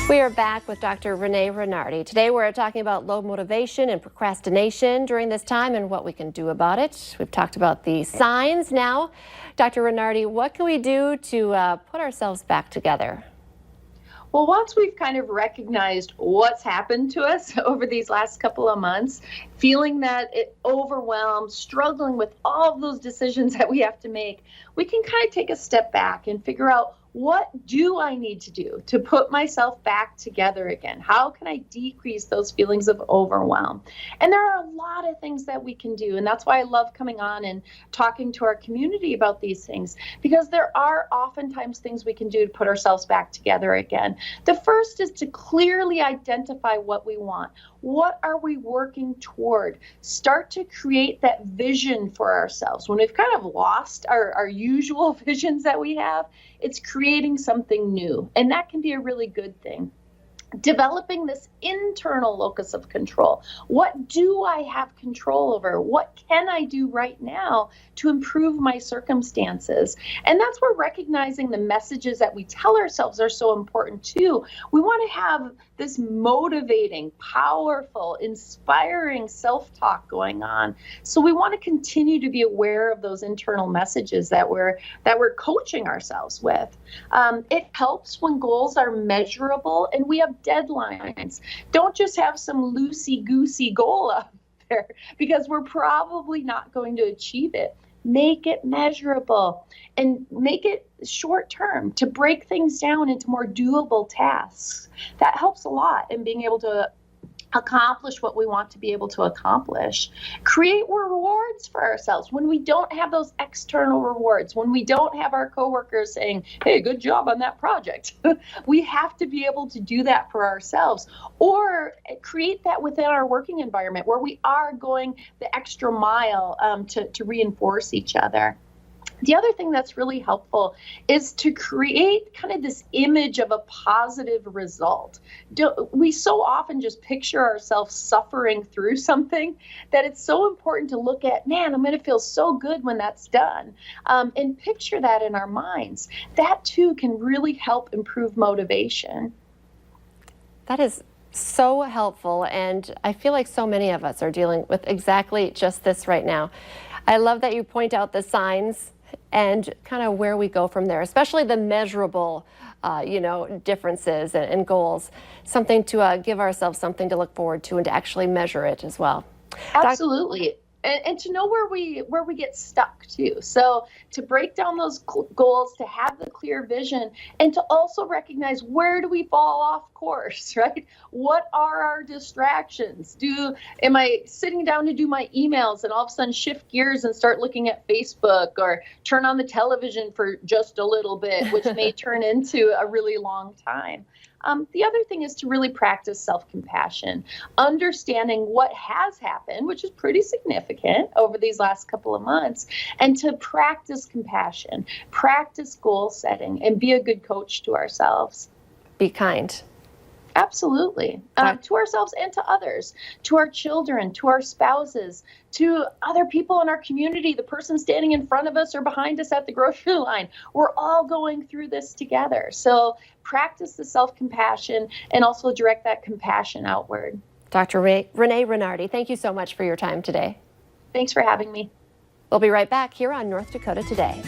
We are back with Dr. Renee Renardi. Today we're talking about low motivation and procrastination during this time and what we can do about it. We've talked about the signs now. Dr. Renardi, what can we do to put ourselves back together? Well, once we've kind of recognized what's happened to us over these last couple of months, feeling that overwhelmed, struggling with all of those decisions that we have to make, we can kind of take a step back and figure out, what do I need to do to put myself back together again? How can I decrease those feelings of overwhelm? And there are a lot of things that we can do. And that's why I love coming on and talking to our community about these things, because there are oftentimes things we can do to put ourselves back together again. The first is to clearly identify what we want. What are we working toward? Start to create that vision for ourselves. When we've kind of lost our usual visions that we have, it's creating something new. And that can be a really good thing. Developing this internal locus of control. What do I have control over? What can I do right now to improve my circumstances? And that's where recognizing the messages that we tell ourselves are so important too. We want to have this motivating, powerful, inspiring self-talk going on. So we want to continue to be aware of those internal messages that we're coaching ourselves with. It helps when goals are measurable and we have deadlines. Don't just have some loosey-goosey goal up there, because we're probably not going to achieve it. Make it measurable and make it short term to break things down into more doable tasks. That helps a lot in being able to accomplish what we want to be able to accomplish. Create rewards for ourselves when we don't have those external rewards, when we don't have our coworkers saying, hey, good job on that project. We have to be able to do that for ourselves, or create that within our working environment where we are going the extra mile to reinforce each other. The other thing that's really helpful is to create kind of this image of a positive result. We so often just picture ourselves suffering through something that it's so important to look at, man, I'm going to feel so good when that's done, and picture that in our minds. That too can really help improve motivation. That is so helpful, and I feel like so many of us are dealing with exactly just this right now. I love that you point out the signs and kind of where we go from there, especially the measurable, differences and goals, something to give ourselves something to look forward to and to actually measure it as well. Absolutely. And to know where we get stuck too. So to break down those goals, to have the clear vision, and to also recognize, where do we fall off course, right? What are our distractions? Am I sitting down to do my emails and all of a sudden shift gears and start looking at Facebook, or turn on the television for just a little bit, which may turn into a really long time? The other thing is to really practice self-compassion, understanding what has happened, which is pretty significant over these last couple of months, and to practice compassion, practice goal setting, and be a good coach to ourselves. Be kind. Absolutely. To ourselves and to others, to our children, to our spouses, to other people in our community, the person standing in front of us or behind us at the grocery line. We're all going through this together. So practice the self-compassion and also direct that compassion outward. Dr. Renee Renardi, thank you so much for your time today. Thanks for having me. We'll be right back here on North Dakota Today.